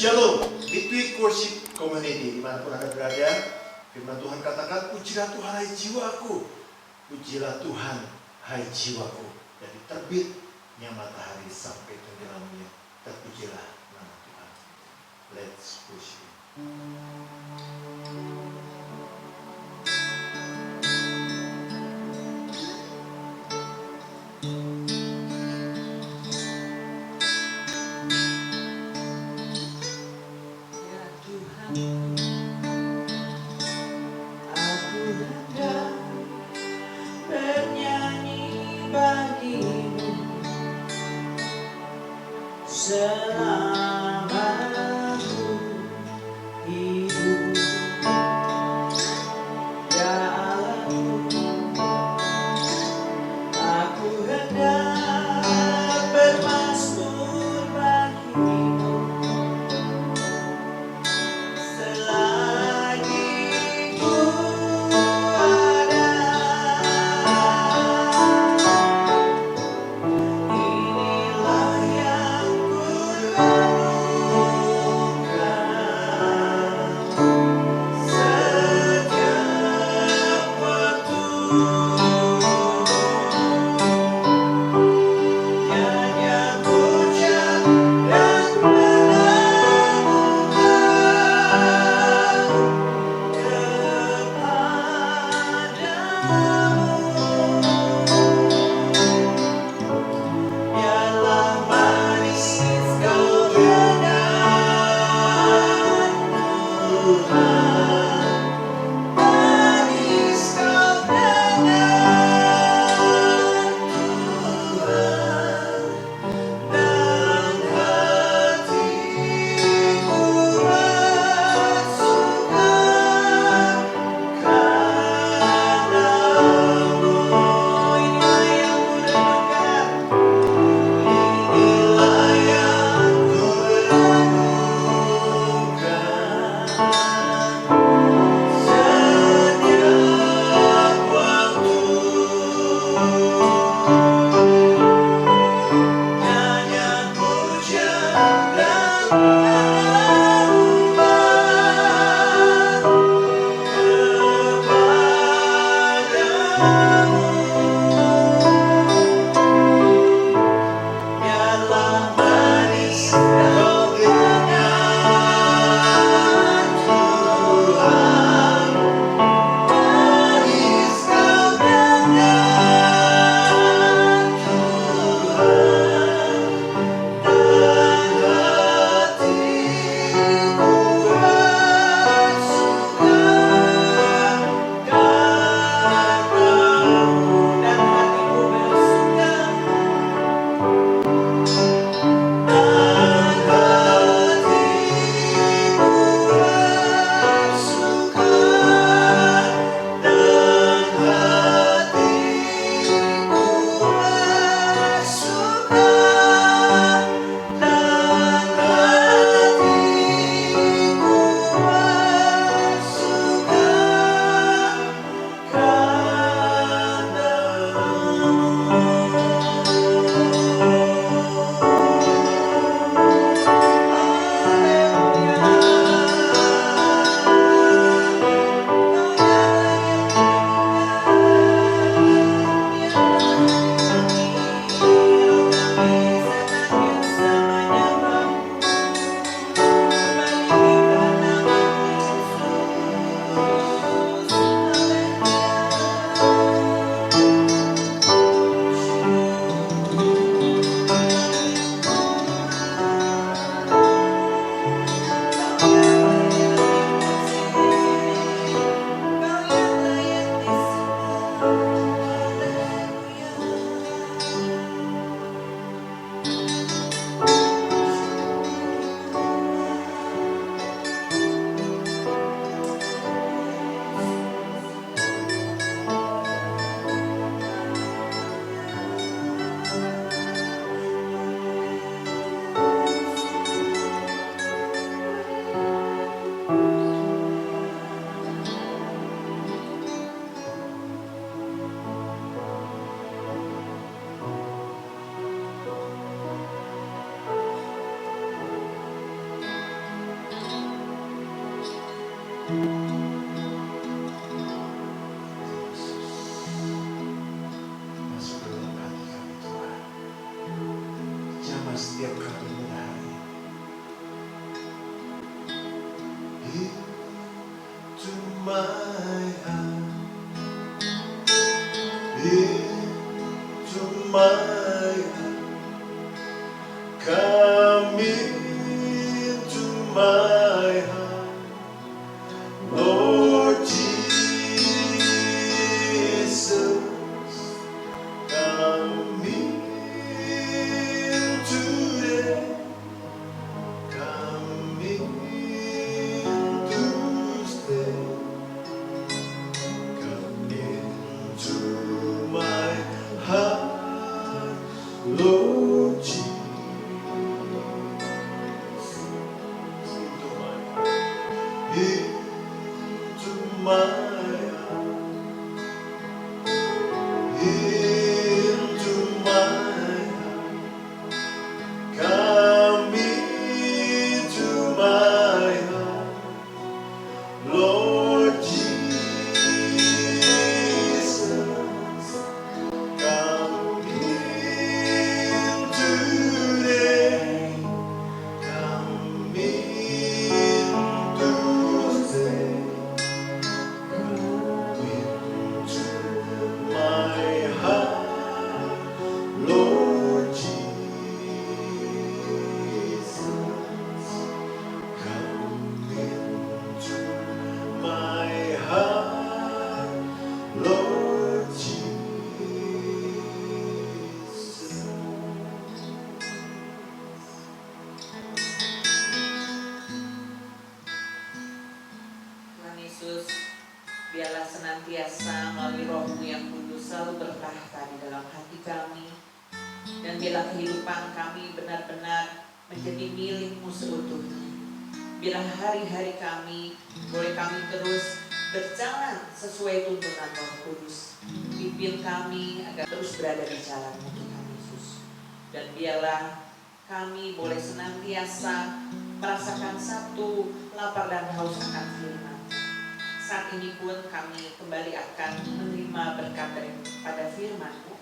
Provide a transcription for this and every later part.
Shalom, Between Worship Community, dimanapun Anda berada, firman Tuhan katakan, pujilah Tuhan hai jiwaku, pujilah Tuhan hai jiwaku. Dari terbitnya matahari sampai tenggelamnya, terpujilah nama Tuhan. Let's worship. Inilah yang ku Tuhan setiap kali menari. Into my heart, into my heart, come into my heart, Lord Jesus, come in today, come in to stay, come into my heart, Lord Jesus. Into my heart, into my heart, come into my heart, Lord Jesus, come in today, come in to stay, come into my heart, Lord Jesus, come into my heart, Lord Jesus. Tuhan Yesus, biarlah senantiasa melalui Roh-Mu yang kudus selalu bertahta di dalam hati kami, dan biarlah kehidupan kami benar-benar menjadi milik-Mu seutuhnya. Biarlah hari-hari kami boleh kami terus berjalan sesuai tuntunan Roh Kudus. Pimpin kami agar terus berada di jalan-Mu, Tuhan Yesus. Dan biarlah kami boleh senantiasa merasakan satu lapar dan haus akan firman. Saat ini pun kami kembali akan menerima berkat daripada firman-Mu,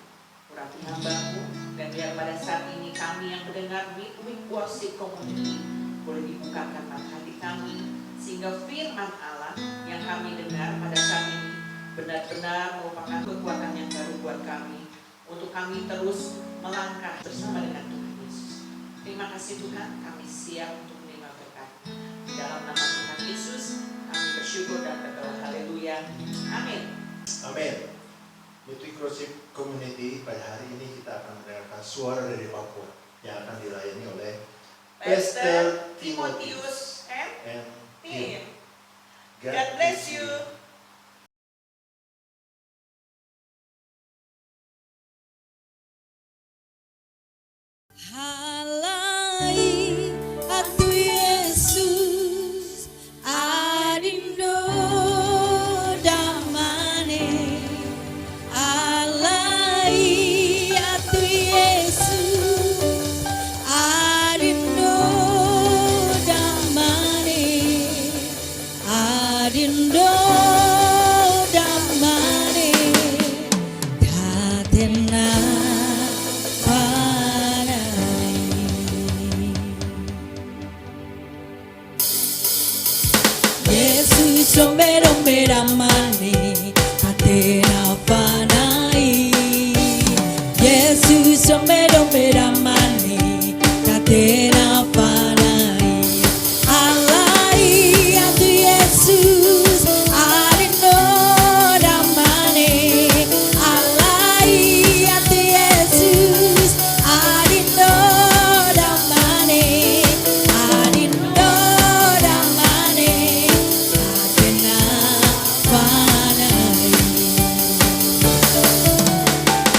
urapi hamba-Mu, dan biar pada saat ini kami yang mendengar Midweek Worship Community boleh dibukakan mata hati kami, sehingga firman Allah yang kami dengar pada saat ini benar-benar merupakan kekuatan yang baru buat kami, untuk kami terus melangkah bersama dengan Tuhan Yesus. Terima kasih Tuhan, kami siap untuk menerima berkat. Di dalam nama Tuhan Yesus kami bersyukur dan berdoa. Haleluya. Amin. Amin. Midweek Worship Community, pada hari ini kita akan mendengarkan suara dari Papua yang akan dilayani oleh Pastor Timotius and Tim. Tim. God bless you. Halai aku Yesus arindo damane. Halai aku Yesus arindo damane. Arindo damane. Katena Yesus rompe ramane katena panai. Yesus rompe ramane katena panai. Alai atu Yesus arindo ramane. Alai atu Yesus arindo ramane. Arindo ramane katena panai.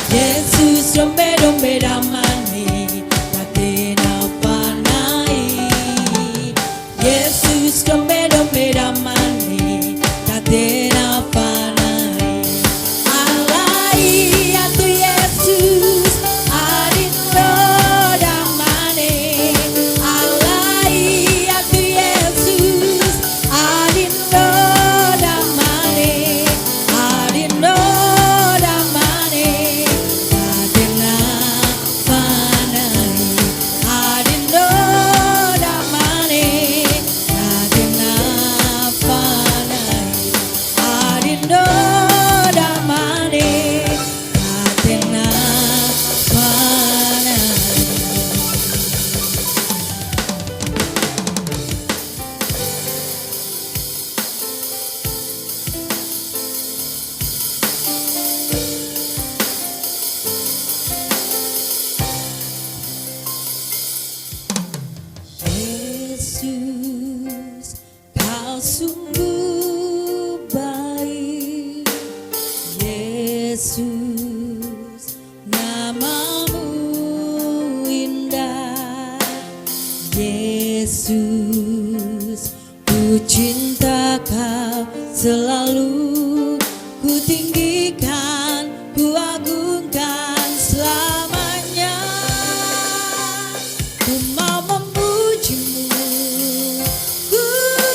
Yesus rompe ramane katena panai. Yesus, kau sungguh baik. Yesus, namamu indah. Yesus, ku cinta kau selalu, ku tinggikan, ku agungkan selamanya. Ku mau memujimu, ku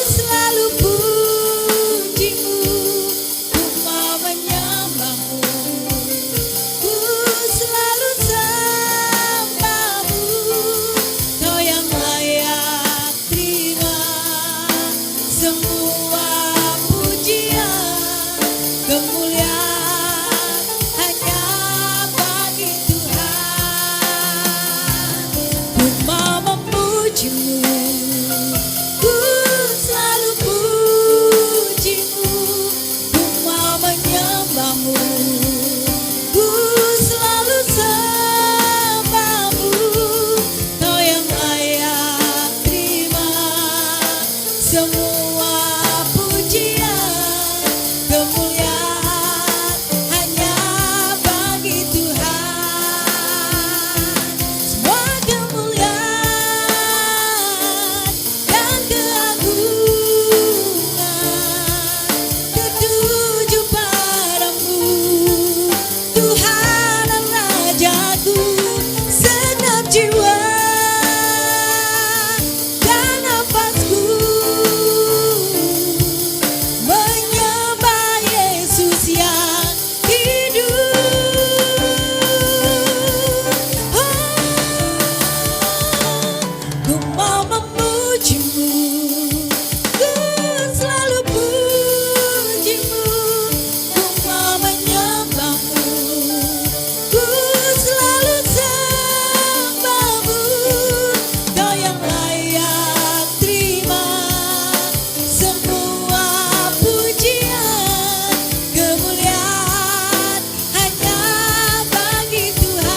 selalu pujimu. Ku mau menyembahmu, ku selalu sembahmu. Kau yang layak terima semua pujian, kemuliaan hanya bagi Tuhan. Ku mau memujimu, ku selalu pujimu. Ku mau menyembahmu, ku selalu sembahmu. Kau yang layak terima semua pujian, kemuliaan hanya bagi Tuhan. Semua kemuliaan dan keagungan tertuju padamu, Tuhan dan Rajaku. Segenap jiwa dan nafasku menyembah Yesus yang hidup. Ku mau memujimu, ku selalu pujimu. Ku mau menyembahmu, ku selalu sembahmu. Kau yang layak terima semua pujian, kemuliaan hanya bagi Tuhan.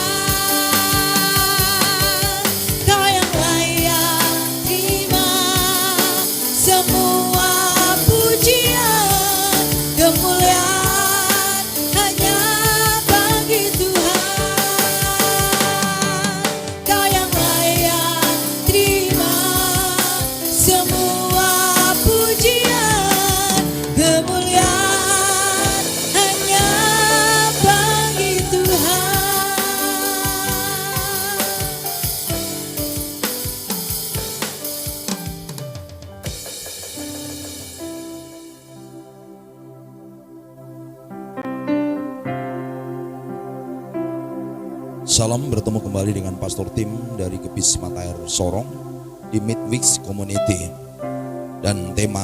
Kau yang layak terima semua pujian, kemuliaan hanya bagi Tuhan. Kau yang layak terima semua pujian, kemuliaan hanya bagi Tuhan. Salam, bertemu kembali dengan Pastor Tim dari Kepis Matair Sorong di Midweeks Community. Dan tema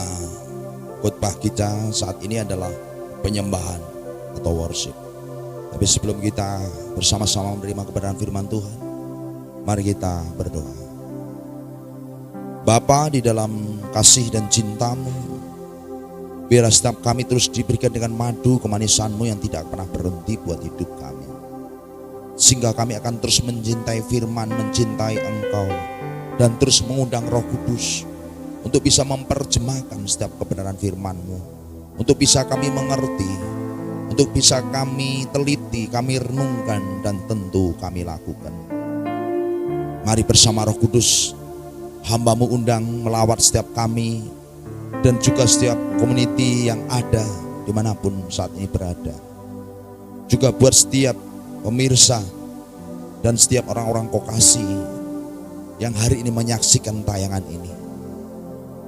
khotbah kita saat ini adalah penyembahan atau worship. Tapi sebelum kita bersama-sama menerima kebenaran firman Tuhan, mari kita berdoa. Bapa, di dalam kasih dan cinta-Mu, biarlah setiap kami terus diberikan dengan madu kemanisan-Mu yang tidak pernah berhenti buat hidup kami. Sehingga kami akan terus mencintai firman, mencintai Engkau, dan terus mengundang Roh Kudus untuk bisa memperjemahkan setiap kebenaran firman-Mu, untuk bisa kami mengerti, untuk bisa kami teliti, kami renungkan, dan tentu kami lakukan. Mari bersama Roh Kudus, hamba-Mu undang melawat setiap kami dan juga setiap community yang ada dimanapun saat ini berada. Juga buat setiap pemirsa dan setiap orang-orang Kokasi yang hari ini menyaksikan tayangan ini.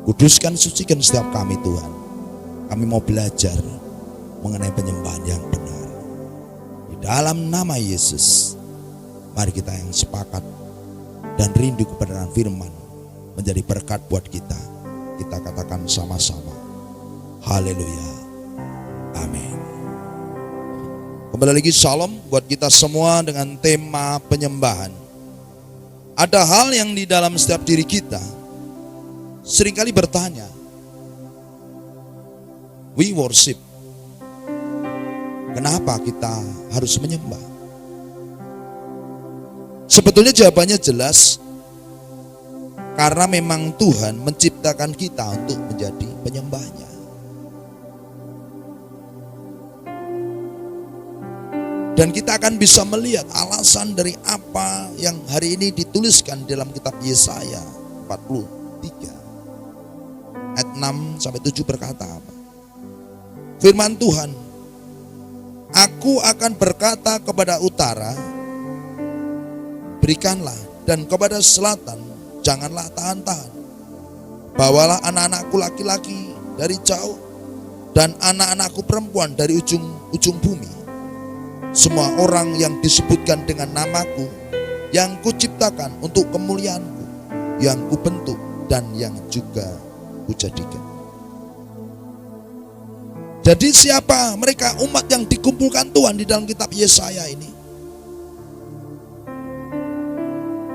Kuduskan, sucikan setiap kami Tuhan. Kami mau belajar mengenai penyembahan yang benar. Di dalam nama Yesus, mari kita yang sepakat dan rindu kebenaran firman menjadi berkat buat kita. Kita katakan sama-sama, haleluya, amin. Kembali lagi shalom buat kita semua dengan tema penyembahan. Ada hal yang di dalam setiap diri kita seringkali bertanya, we worship, kenapa kita harus menyembah? Sebetulnya jawabannya jelas, Karena memang Tuhan menciptakan kita untuk menjadi penyembahnya. Dan kita akan bisa melihat alasan dari apa yang hari ini dituliskan dalam kitab Yesaya 43 ayat 6 sampai 7 berkata apa? Firman Tuhan, aku akan berkata kepada utara, berikanlah, dan kepada selatan, janganlah tahan-tahan. Bawalah anak-anakku laki-laki dari jauh, dan anak-anakku perempuan dari ujung-ujung bumi. Semua orang yang disebutkan dengan namaku, yang kuciptakan untuk kemuliaanku, yang kubentuk dan yang juga kujadikan. Jadi siapa mereka umat yang dikumpulkan Tuhan di dalam kitab Yesaya ini?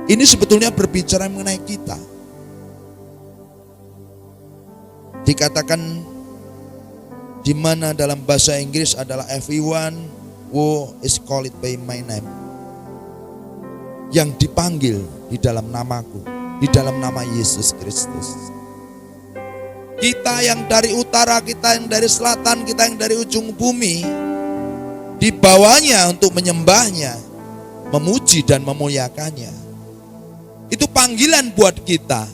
Ini sebetulnya berbicara mengenai kita. Dikatakan di mana dalam bahasa Inggris adalah everyone who is called by my name. Yang dipanggil di dalam namaku, di dalam nama Yesus Kristus. Kita yang dari utara, kita yang dari selatan, kita yang dari ujung bumi, dibawanya untuk menyembahnya, memuji dan memuliakannya. Itu panggilan buat kita.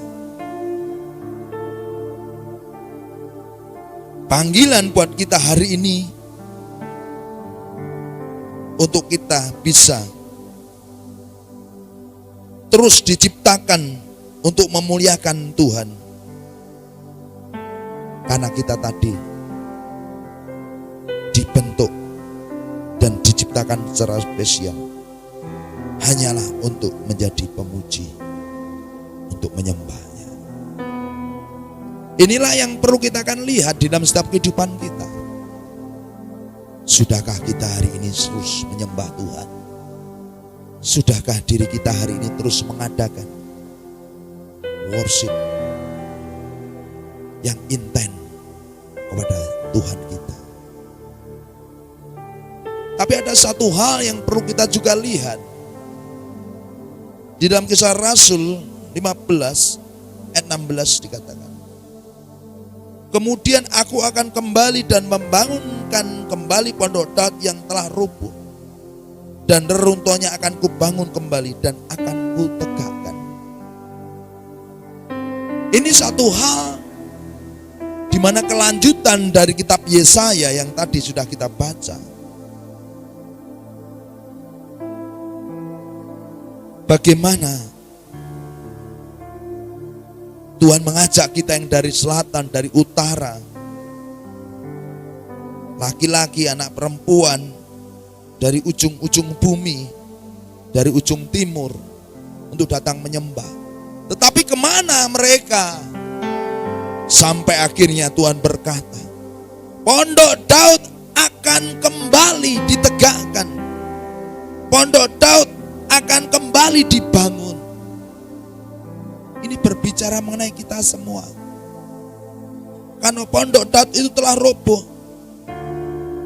Panggilan buat kita hari ini untuk kita bisa terus diciptakan untuk memuliakan Tuhan. Karena kita tadi dibentuk dan diciptakan secara spesial hanyalah untuk menjadi pemuji, untuk menyembahnya. Inilah yang perlu kita akan lihat di dalam setiap kehidupan kita. Sudahkah kita hari ini terus menyembah Tuhan? Sudahkah diri kita hari ini terus mengadakan worship yang intens kepada Tuhan kita? Tapi ada satu hal yang perlu kita juga lihat. Di dalam Kisah Rasul 15 ayat 16 dikatakan, kemudian aku akan kembali dan membangunkan kembali pondok Daud yang telah rubuh, dan reruntuhannya akan kubangun kembali dan akan kutegakkan. Ini satu hal di mana kelanjutan dari kitab Yesaya yang tadi sudah kita baca. Bagaimana Tuhan mengajak kita yang dari selatan, dari utara, laki-laki, anak perempuan, dari ujung-ujung bumi, dari ujung timur, untuk datang menyembah. Tetapi kemana mereka? Sampai akhirnya Tuhan berkata, pondok Daud akan kembali ditegakkan. Pondok Daud akan kembali dibangun. Ini berbicara mengenai kita semua. Karena pondok Daud itu telah roboh.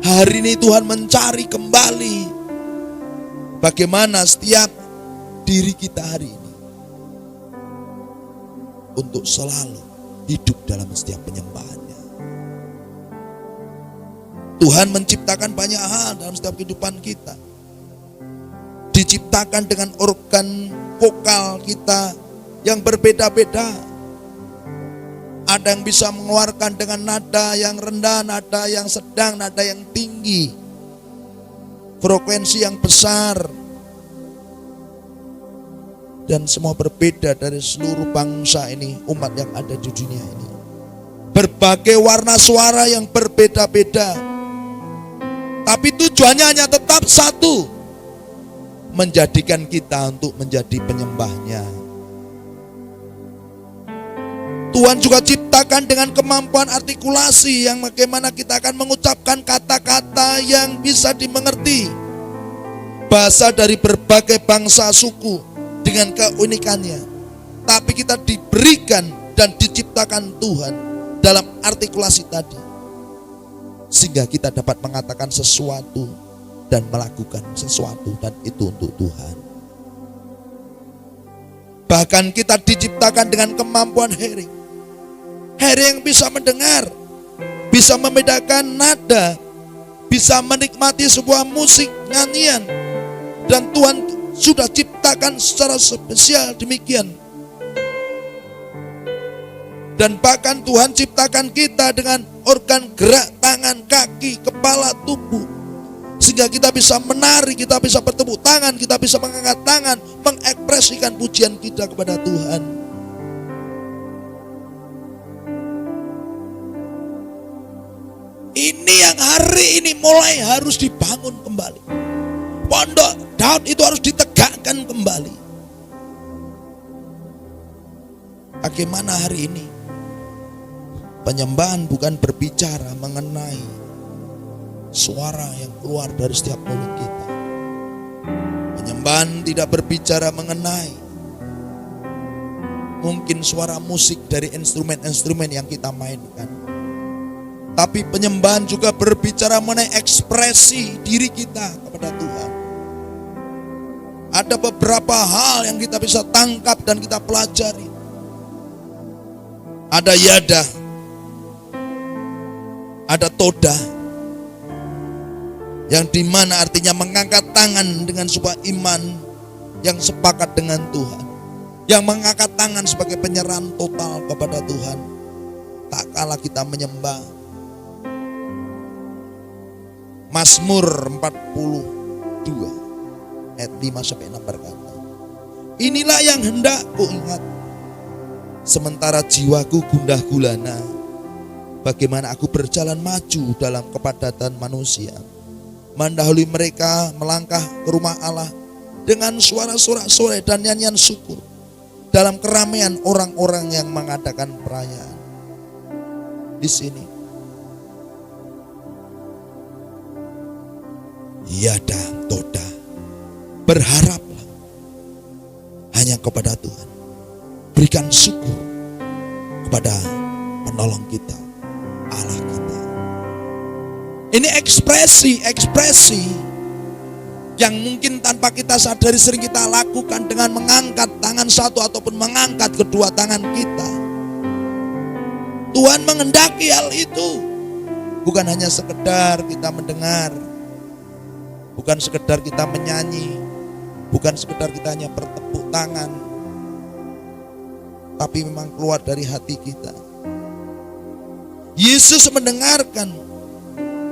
Hari ini Tuhan mencari kembali bagaimana setiap diri kita hari ini untuk selalu hidup dalam setiap penyembahannya. Tuhan menciptakan banyak hal dalam setiap kehidupan kita. Diciptakan dengan organ vokal kita yang berbeda-beda. Ada yang bisa mengeluarkan dengan nada yang rendah, nada yang sedang, nada yang tinggi, frekuensi yang besar. Dan semua berbeda dari seluruh bangsa ini, umat yang ada di dunia ini. Berbagai warna suara yang berbeda-beda. Tapi tujuannya hanya tetap satu, menjadikan kita untuk menjadi penyembahnya. Tuhan juga ciptakan dengan kemampuan artikulasi yang bagaimana kita akan mengucapkan kata-kata yang bisa dimengerti. Bahasa dari berbagai bangsa suku dengan keunikannya. Tapi kita diberikan dan diciptakan Tuhan dalam artikulasi tadi. Sehingga kita dapat mengatakan sesuatu dan melakukan sesuatu, dan itu untuk Tuhan. Bahkan kita diciptakan dengan kemampuan hearing. Hearing yang bisa mendengar, bisa membedakan nada, bisa menikmati sebuah musik, nyanyian. Dan Tuhan sudah ciptakan secara spesial demikian. Dan bahkan Tuhan ciptakan kita dengan organ gerak tangan, kaki, kepala, tubuh. Sehingga kita bisa menari, kita bisa bertepuk tangan, kita bisa mengangkat tangan, mengekspresikan pujian kita kepada Tuhan. Ini yang hari ini mulai harus dibangun kembali. Pondok Daud itu harus ditegakkan kembali. Bagaimana hari ini? Penyembahan bukan berbicara mengenai suara yang keluar dari setiap mulut kita. Penyembahan tidak berbicara mengenai mungkin suara musik dari instrumen-instrumen yang kita mainkan. Tapi penyembahan juga berbicara mengenai ekspresi diri kita kepada Tuhan. Ada beberapa hal yang kita bisa tangkap dan kita pelajari. Ada yada, ada toda, yang dimana artinya mengangkat tangan dengan sebuah iman yang sepakat dengan Tuhan, yang mengangkat tangan sebagai penyerahan total kepada Tuhan. Tak kalah kita menyembah. Mazmur 42 ayat 5-6 berkata, inilah yang hendak kuingat, sementara jiwaku gundah gulana. Bagaimana aku berjalan maju dalam kepadatan manusia, mendahului mereka melangkah ke rumah Allah dengan suara sorak-sorai dan nyanyian syukur dalam keramaian orang-orang yang mengadakan perayaan. Di sini yada toda, berharaplah hanya kepada Tuhan. Berikan syukur kepada penolong kita, Allah kita. Ini ekspresi yang mungkin tanpa kita sadari sering kita lakukan dengan mengangkat tangan satu ataupun mengangkat kedua tangan kita. Tuhan menghendaki hal itu. Bukan hanya sekedar kita mendengar, bukan sekedar kita menyanyi, bukan sekedar kita hanya bertepuk tangan, tapi memang keluar dari hati kita. Yesus mendengarkan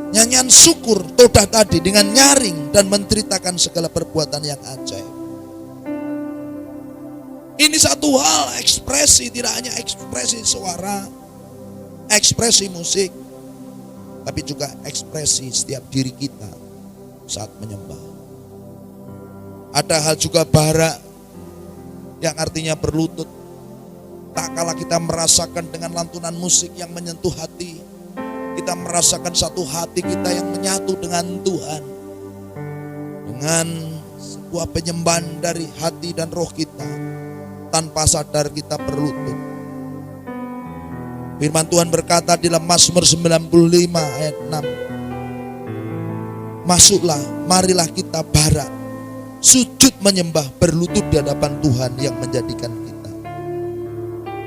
nyanyian syukur todah tadi dengan nyaring dan menceritakan segala perbuatan yang ajaib. Ini satu hal ekspresi, tidak hanya ekspresi suara, ekspresi musik, tapi juga ekspresi setiap diri kita saat menyembah. Ada hal juga bara yang artinya berlutut. Tak kalah kita merasakan dengan lantunan musik yang menyentuh hati, kita merasakan satu hati kita yang menyatu dengan Tuhan, dengan sebuah penyembahan dari hati dan roh kita. Tanpa sadar kita berlutut. Firman Tuhan berkata di dalam Mazmur 95 ayat 6, masuklah, marilah kita bara, sujud menyembah, berlutut di hadapan Tuhan yang menjadikan kita.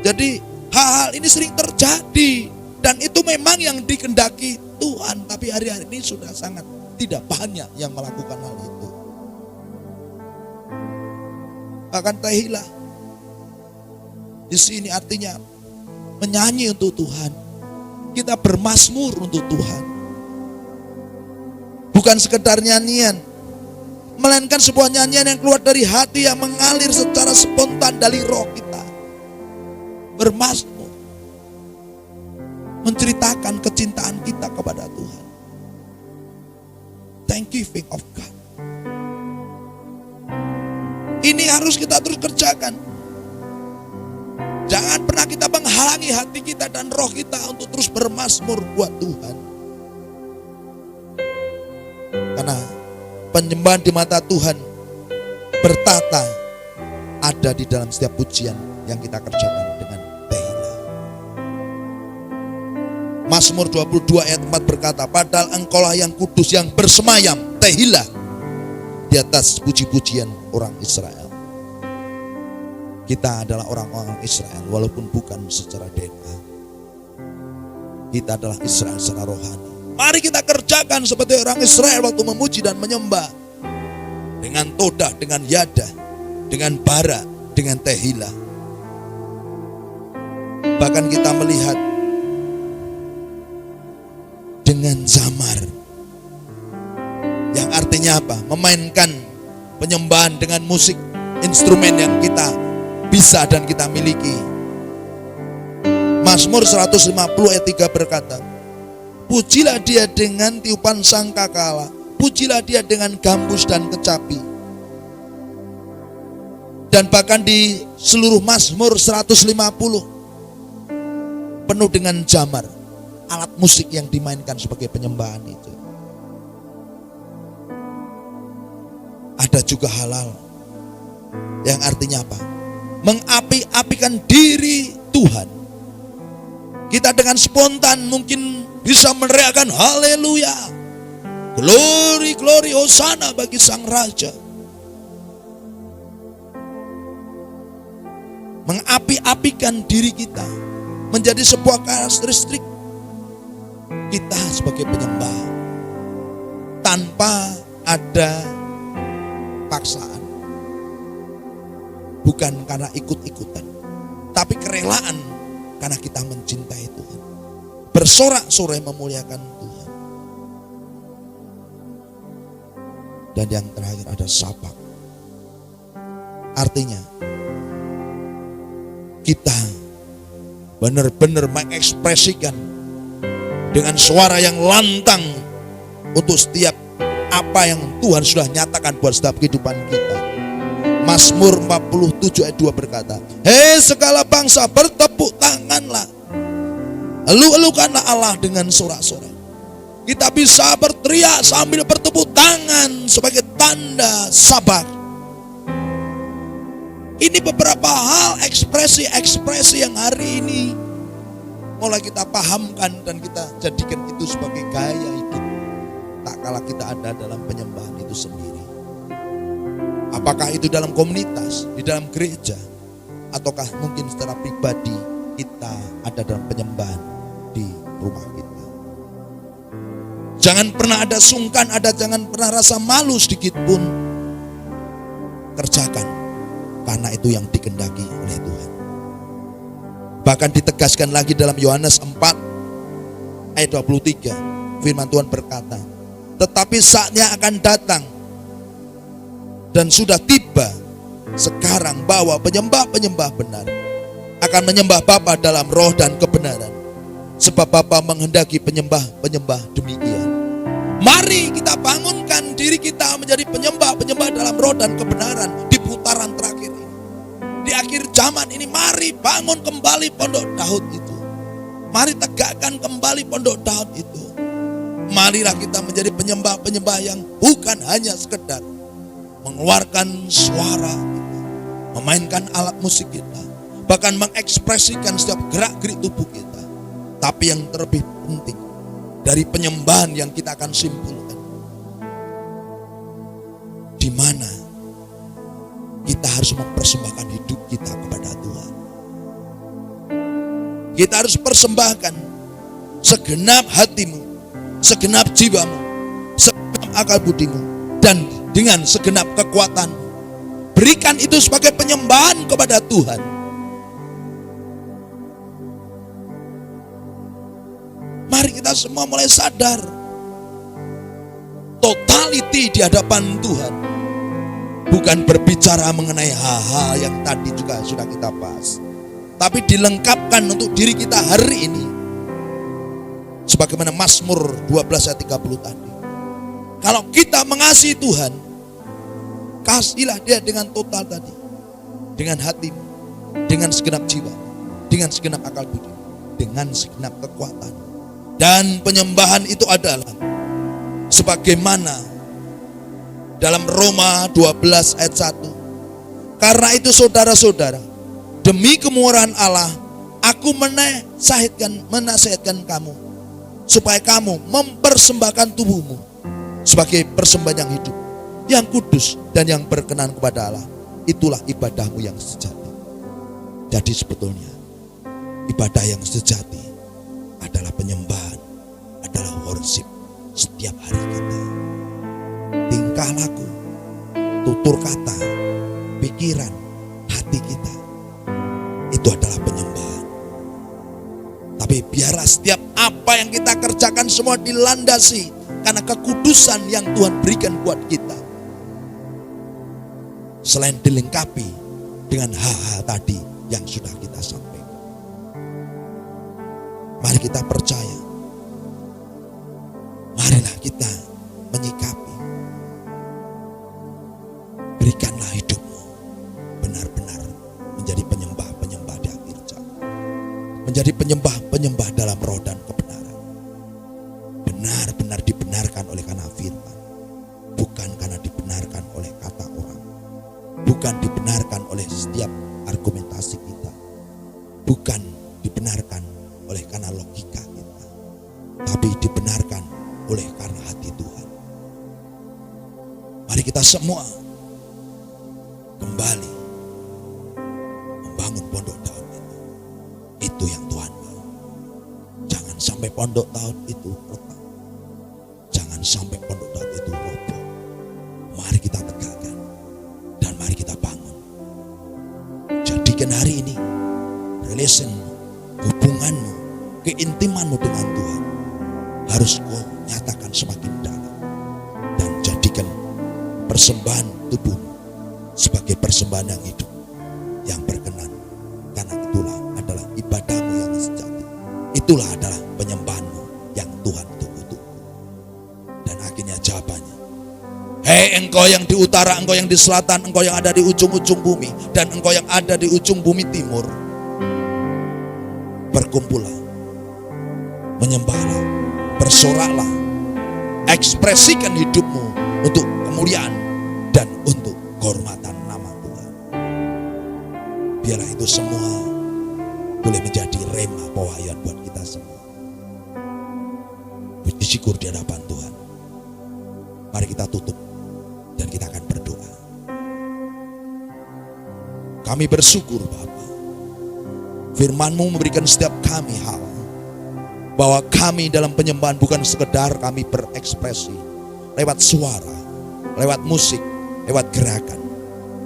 Jadi hal-hal ini sering terjadi dan itu memang yang dikehendaki Tuhan, tapi hari-hari ini sudah sangat tidak banyak yang melakukan hal itu. Bahkan tahilah di sini artinya menyanyi untuk Tuhan. Kita bermazmur untuk Tuhan. Bukan sekedar nyanyian, melainkan sebuah nyanyian yang keluar dari hati yang mengalir secara spontan dari roh kita. Bermazmur, menceritakan kecintaan kita kepada Tuhan. Thanksgiving of God. Ini harus kita terus kerjakan. Jangan pernah kita menghalangi hati kita dan roh kita untuk terus bermazmur buat Tuhan. Karena penyembahan di mata Tuhan bertata ada di dalam setiap pujian yang kita kerjakan dengan tehillah. Mazmur 22 ayat 4 berkata, padahal engkaulah yang kudus yang bersemayam, tehillah, di atas puji-pujian orang Israel. Kita adalah orang-orang Israel walaupun bukan secara DNA. Kita adalah Israel secara rohani. Mari kita kerjakan seperti orang Israel waktu memuji dan menyembah. Dengan todah, dengan yada, dengan bara, dengan tehila. Bahkan kita melihat dengan zamar. Yang artinya apa? Memainkan penyembahan dengan musik, instrumen yang kita bisa dan kita miliki. Mazmur 150 ayat 3 berkata, pujilah dia dengan tiupan sangkakala, pujilah dia dengan gambus dan kecapi. Dan bahkan di seluruh Mazmur 150 penuh dengan jamar, alat musik yang dimainkan sebagai penyembahan itu. Ada juga halal, yang artinya apa? Mengapi-apikan diri Tuhan. Kita dengan spontan mungkin bisa meneriakkan haleluya, glory, glory, hosana bagi sang raja. Mengapi-apikan diri kita menjadi sebuah karakteristik kita sebagai penyembah tanpa ada paksaan. Bukan karena ikut-ikutan, tapi kerelaan karena kita mencintai Tuhan. Bersorak-sorai memuliakan Tuhan. Dan yang terakhir ada sabak. Artinya kita benar-benar mengekspresikan dengan suara yang lantang untuk setiap apa yang Tuhan sudah nyatakan buat setiap kehidupan kita. Mazmur 47 ayat 2 berkata, hei segala bangsa bertepuk tanganlah, elu-elukanlah Allah dengan sorak-sorai. Kita bisa berteriak sambil bertepuk tangan sebagai tanda sabar. Ini beberapa hal ekspresi-ekspresi yang hari ini mulai kita pahamkan dan kita jadikan itu sebagai gaya hidup. Tak kala kita ada dalam penyembahan itu sendiri. Apakah itu dalam komunitas, di dalam gereja, ataukah mungkin secara pribadi kita ada dalam penyembahan di rumah kita. Jangan pernah ada sungkan, jangan pernah rasa malu sedikit pun. Kerjakan, karena itu yang dikehendaki oleh Tuhan. Bahkan ditegaskan lagi dalam Yohanes 4 ayat 23, firman Tuhan berkata, tetapi saatnya akan datang dan sudah tiba sekarang bahwa penyembah-penyembah benar akan menyembah Bapa dalam roh dan kebenaran, sebab Bapa menghendaki penyembah-penyembah demikian. Mari kita bangunkan diri kita menjadi penyembah-penyembah dalam roh dan kebenaran di putaran terakhir ini. Di akhir zaman ini mari bangun kembali pondok Daud itu. Mari tegakkan kembali pondok Daud itu. Marilah kita menjadi penyembah-penyembah yang bukan hanya sekedar mengeluarkan suara kita, memainkan alat musik kita, bahkan mengekspresikan setiap gerak-gerik tubuh kita. Tapi yang terlebih penting dari penyembahan yang kita akan simpulkan, di mana kita harus mempersembahkan hidup kita kepada Tuhan. Kita harus persembahkan segenap hatimu, segenap jiwamu, segenap akal budimu, dan dengan segenap kekuatan. Berikan itu sebagai penyembahan kepada Tuhan. Mari kita semua mulai sadar totality di hadapan Tuhan. Bukan berbicara mengenai hal-hal yang tadi juga sudah kita bahas, tapi dilengkapkan untuk diri kita hari ini. Sebagaimana Mazmur 12 ayat 30 tadi. Kalau kita mengasihi Tuhan, kasihilah dia dengan total tadi. Dengan hatimu, dengan segenap jiwa, dengan segenap akal budi, dengan segenap kekuatan. Dan penyembahan itu adalah sebagaimana dalam Roma 12 ayat 1. Karena itu saudara-saudara, demi kemurahan Allah, aku menasihatkan kamu, supaya kamu mempersembahkan tubuhmu sebagai persembahan yang hidup, yang kudus dan yang berkenan kepada Allah. Itulah ibadahmu yang sejati. Jadi sebetulnya ibadah yang sejati adalah penyembahan, adalah worship setiap hari kita. Tingkah laku, tutur kata, pikiran, hati kita, itu adalah penyembahan. Tapi biarlah setiap apa yang kita kerjakan semua dilandasi karena kekudusan yang Tuhan berikan buat kita. Selain dilengkapi dengan hal-hal tadi yang sudah kita sampaikan. Mari kita percaya. Marilah kita menyikapi. Berikanlah hidupmu benar-benar menjadi penyembah-penyembah di akhir zaman. Menjadi penyembah-penyembah dalam roh dan kebenaran. Benar-benar dibenarkan oleh karena firman. Bukan karena dibenarkan oleh kata orang. Bukan dibenarkan oleh setiap argumentasi kita. Bukan dibenarkan oleh karena logika kita. Tapi dibenarkan oleh karena hati Tuhan. Mari kita semua kembali membangun pondok Daud itu. Itu yang Tuhan mau. Jangan sampai pondok Daud itu retak. Jangan sampai pondok Daud itu roboh. Mari kita tegakkan dan mari kita bangun. Jadikan hari ini relationmu, hubunganmu, keintimanmu dengan Tuhan harus kau nyatakan semakin dalam. Dan jadikan persembahan tubuhmu sebagai persembahan yang hidup, yang berkenan. Karena itulah adalah ibadahmu yang sejati. Itulah adalah penyembahanmu yang Tuhan tunggu-tunggu. Dan akhirnya jawabannya, hei engkau yang di utara, engkau yang di selatan, engkau yang ada di ujung-ujung bumi, dan engkau yang ada di ujung bumi timur, berkumpullah, menyembahlah, bersoraklah, ekspresikan hidupmu untuk kemuliaan dan untuk kehormatan nama Tuhan. Biarlah itu semua boleh menjadi rema pewahyuan buat kita semua. Puji syukur di hadapan Tuhan. Mari kita tutup dan kita akan berdoa. Kami bersyukur Bapa, firman-Mu memberikan setiap kami hal, bahwa kami dalam penyembahan bukan sekedar kami berekspresi lewat suara, lewat musik, lewat gerakan.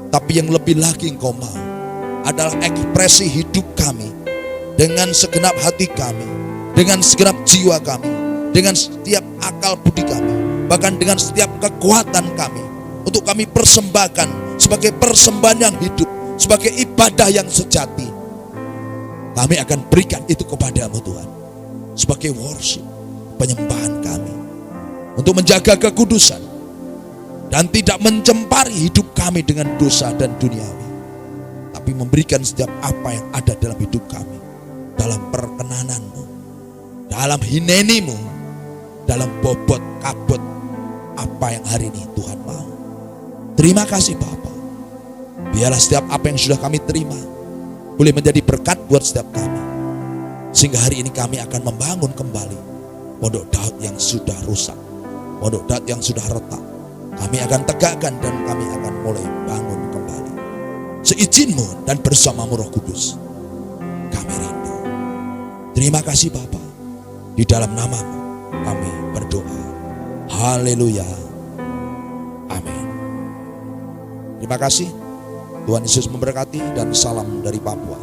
Tapi yang lebih lagi Engkau mau adalah ekspresi hidup kami dengan segenap hati kami, dengan segenap jiwa kami, dengan setiap akal budi kami, bahkan dengan setiap kekuatan kami, untuk kami persembahkan sebagai persembahan yang hidup, sebagai ibadah yang sejati. Kami akan berikan itu kepadamu Tuhan, sebagai worship, penyembahan kami, untuk menjaga kekudusan dan tidak mencempari hidup kami dengan dosa dan duniawi, tapi memberikan setiap apa yang ada dalam hidup kami, dalam perkenanan-Mu, dalam hineni-Mu, dalam bobot kabut apa yang hari ini Tuhan mau. Terima kasih Bapa. Biarlah setiap apa yang sudah kami terima boleh menjadi berkat buat setiap kami, sehingga hari ini kami akan membangun kembali pondok Daud yang sudah rusak, pondok Daud yang sudah retak. Kami akan tegakkan dan kami akan mulai bangun kembali. Seizin-Mu dan bersama-Mu Roh Kudus, kami rindu. Terima kasih Bapa. Di dalam nama-Mu kami berdoa. Haleluya. Amin. Terima kasih. Tuhan Yesus memberkati dan salam dari Papua.